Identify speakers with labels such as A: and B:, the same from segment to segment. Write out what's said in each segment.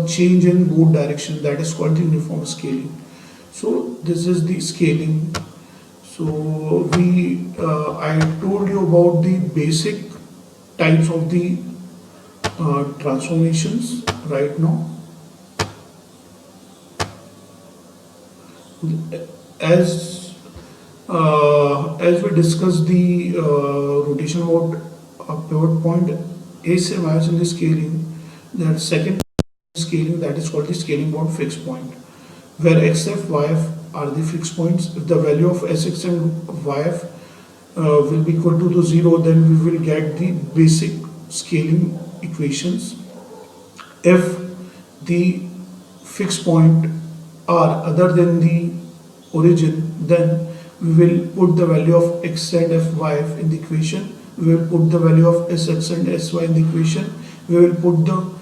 A: change in both direction, that is called the uniform scaling. So this is the scaling. So I told you about the basic types of the transformations right now. As we discussed the rotation about a pivot point, is same in the scaling. That second scaling, that is called the scaling about fixed point, where xf, yf are the fixed points. If the value of sx and yf will be equal to the 0, then we will get the basic scaling equations. If the fixed point are other than the origin, then we will put the value of x and fyf in the equation. We will put the value of sx and sy in the equation. We will put the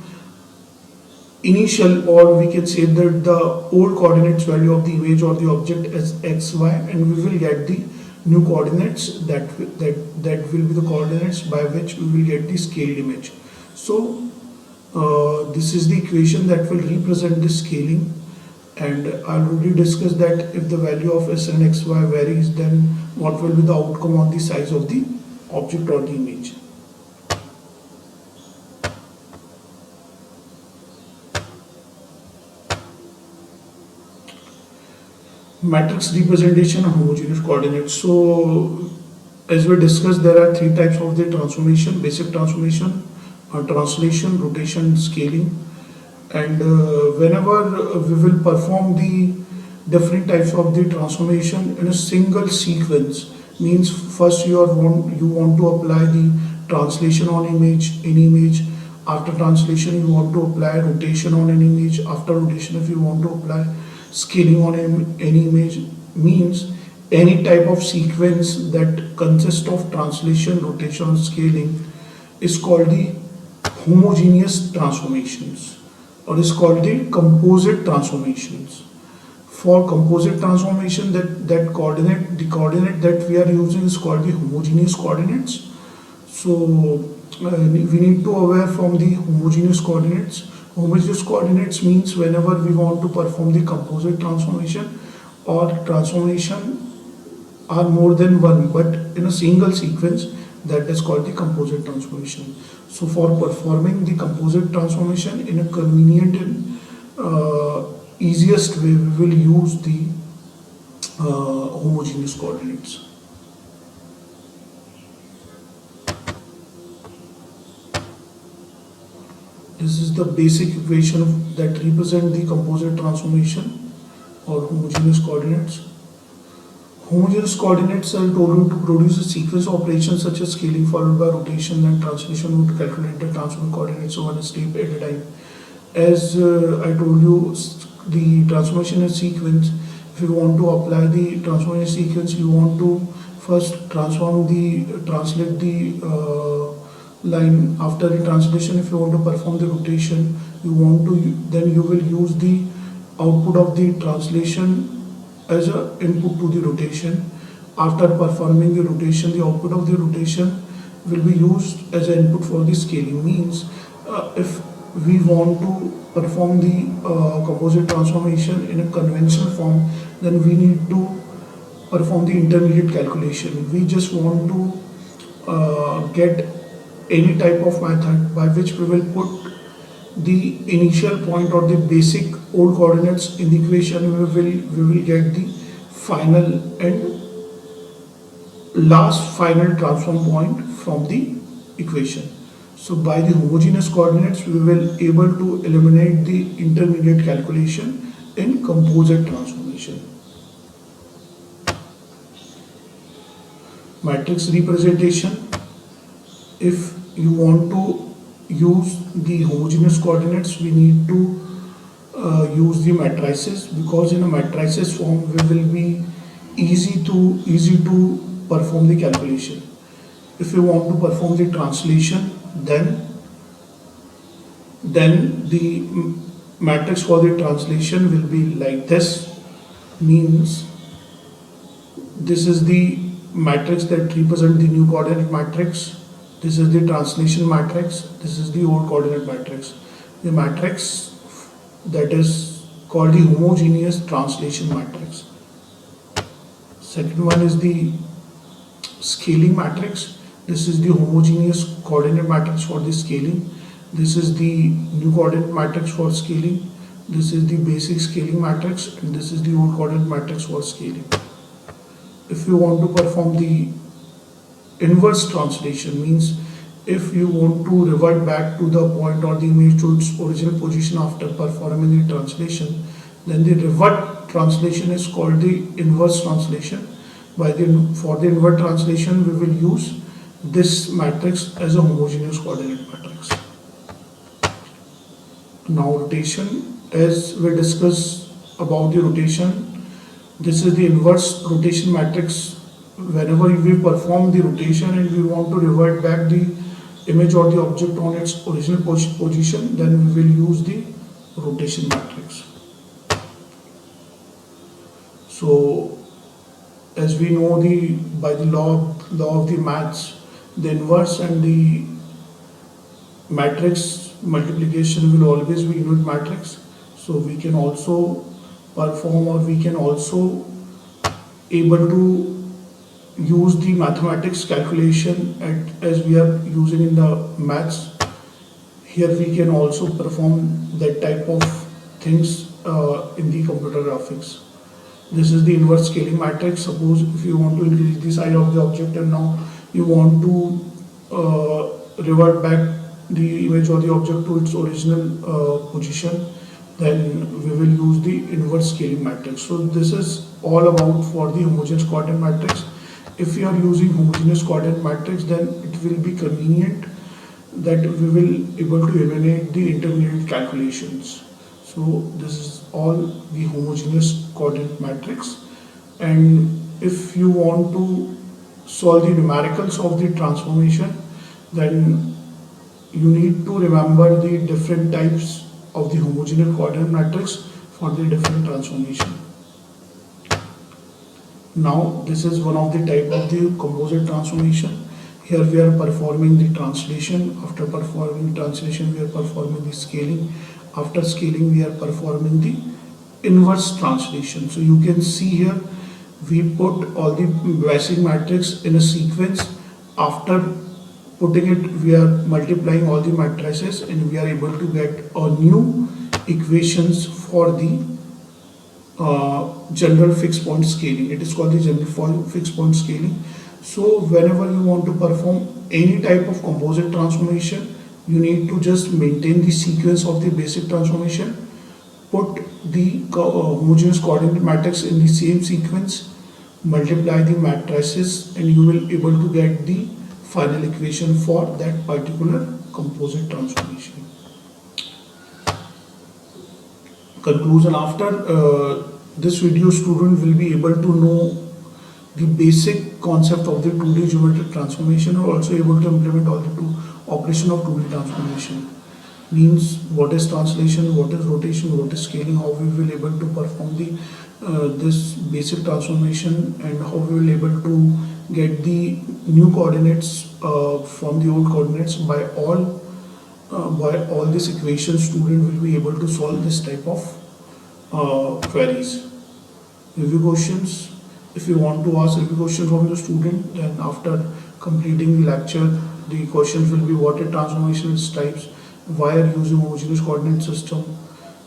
A: initial, or we can say that the old coordinates value of the image or the object as x, y, and we will get the new coordinates that will be the coordinates by which we will get the scaled image. So this is the equation that will represent the scaling. And I already discussed that if the value of s and x, y varies, then what will be the outcome on the size of the object or the image. Matrix representation of homogeneous coordinates. So as we discussed, there are three types of the transformation: basic transformation, translation, rotation, scaling. And whenever we will perform the different types of the transformation in a single sequence, means first you want to apply the translation on image, any image. After translation you want to apply rotation on an image. After rotation, if you want to apply scaling on any image, means any type of sequence that consists of translation, rotation, or scaling is called the homogeneous transformations, or is called the composite transformations. For composite transformation, the coordinate that we are using is called the homogeneous coordinates. So we need to aware from the homogeneous coordinates. Homogeneous coordinates means whenever we want to perform the composite transformation or transformation are more than one but in a single sequence, that is called the composite transformation. So for performing the composite transformation in a convenient and easiest way, we will use the homogeneous coordinates. This is the basic equation that represent the composite transformation or homogeneous coordinates. Homogeneous coordinates are told to produce a sequence of operations such as scaling followed by rotation and translation to calculate the transform coordinates one step at a time. As I told you, the transformation is sequence. If you want to apply the transformation sequence, you want to first translate the line. After the translation, if you want to perform the rotation, then you will use the output of the translation as an input to the rotation. After performing the rotation, the output of the rotation will be used as an input for the scaling. Means if we want to perform the composite transformation in a conventional form, then we need to perform the intermediate calculation. We just want to get any type of method by which we will put the initial point or the basic old coordinates in the equation. We will get the final and last final transform point from the equation. So by the homogeneous coordinates, we will able to eliminate the intermediate calculation in composite transformation. Matrix representation. If you want to use the homogeneous coordinates, we need to use the matrices, because in a matrices form we will be easy to perform the calculation. If you want to perform the translation, then the matrix for the translation will be like this. Means this is the matrix that represent the new coordinate matrix. This is the translation matrix. This is the old coordinate matrix. The matrix that is called the homogeneous translation matrix. Second one is the scaling matrix. This is the homogeneous coordinate matrix for the scaling. This is the new coordinate matrix for scaling. This is the basic scaling matrix, and this is the old coordinate matrix for scaling. If you want to perform the inverse translation, means if you want to revert back to the point or the image to its original position after performing the translation, then the revert translation is called the inverse translation. For the invert translation, we will use this matrix as a homogeneous coordinate matrix. Now rotation, as we discussed about the rotation, this is the inverse rotation matrix. Whenever we perform the rotation and we want to revert back the image or the object on its original position, then we will use the rotation matrix. So as we know, by the law of the maths, the inverse and the matrix multiplication will always be unit matrix. So we can also perform, or we can also able to use the mathematics calculation as we are using in the maths. Here we can also perform that type of things in the computer graphics. This is the inverse scaling matrix. Suppose if you want to increase the size of the object and now you want to revert back the image or the object to its original position, then we will use the inverse scaling matrix. So this is all about for the homogeneous coordinate matrix. If we are using homogeneous coordinate matrix, then it will be convenient that we will able to eliminate the intermediate calculations. So this is all the homogeneous coordinate matrix. And if you want to solve the numericals of the transformation, then you need to remember the different types of the homogeneous coordinate matrix for the different transformation. Now this is one of the type of the composite transformation. Here we are performing the translation. After performing translation, we are performing the scaling. After scaling, we are performing the inverse translation. So you can see here we put all the basic matrix in a sequence. After putting it, we are multiplying all the matrices and we are able to get a new equations for the general fixed point scaling. It is called the general fixed point scaling. So whenever you want to perform any type of composite transformation, you need to just maintain the sequence of the basic transformation, put the homogeneous coordinate matrix in the same sequence, multiply the matrices, and you will able to get the final equation for that particular composite transformation. Conclusion: after this video, student will be able to know the basic concept of the 2D geometric transformation, or also able to implement all the operation of 2D transformation. Means what is translation, what is rotation, what is scaling, how we will able to perform the this basic transformation, and how we will able to get the new coordinates from the old coordinates. By all these equations, student will be able to solve this type of queries. Review questions: if you want to ask review questions from the student, then after completing the lecture, the questions will be: what are transformation types, why are using homogeneous coordinate system.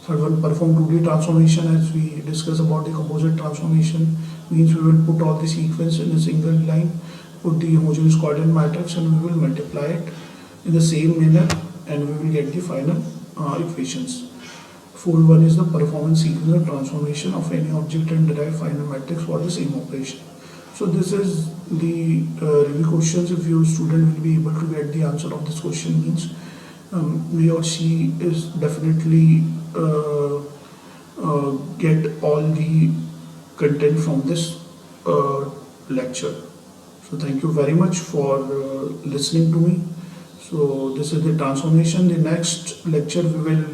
A: Third one, perform 2D transformation. As we discuss about the composite transformation, means we will put all the sequence in a single line, put the homogeneous coordinate matrix, and we will multiply it in the same manner, and we will get the final equations. Fourth one is the performance sequence transformation of any object and derive final matrix for the same operation. So this is the review questions. If your student will be able to get the answer of this question, means he or she is definitely get all the content from this lecture. So thank you very much for listening to me. So this is the transformation. The next lecture we will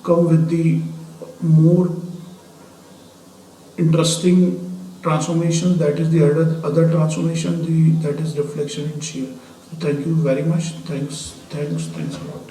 A: come with the more interesting transformation, that is the other transformation, that is reflection and shear. So thank you very much. Thanks a lot.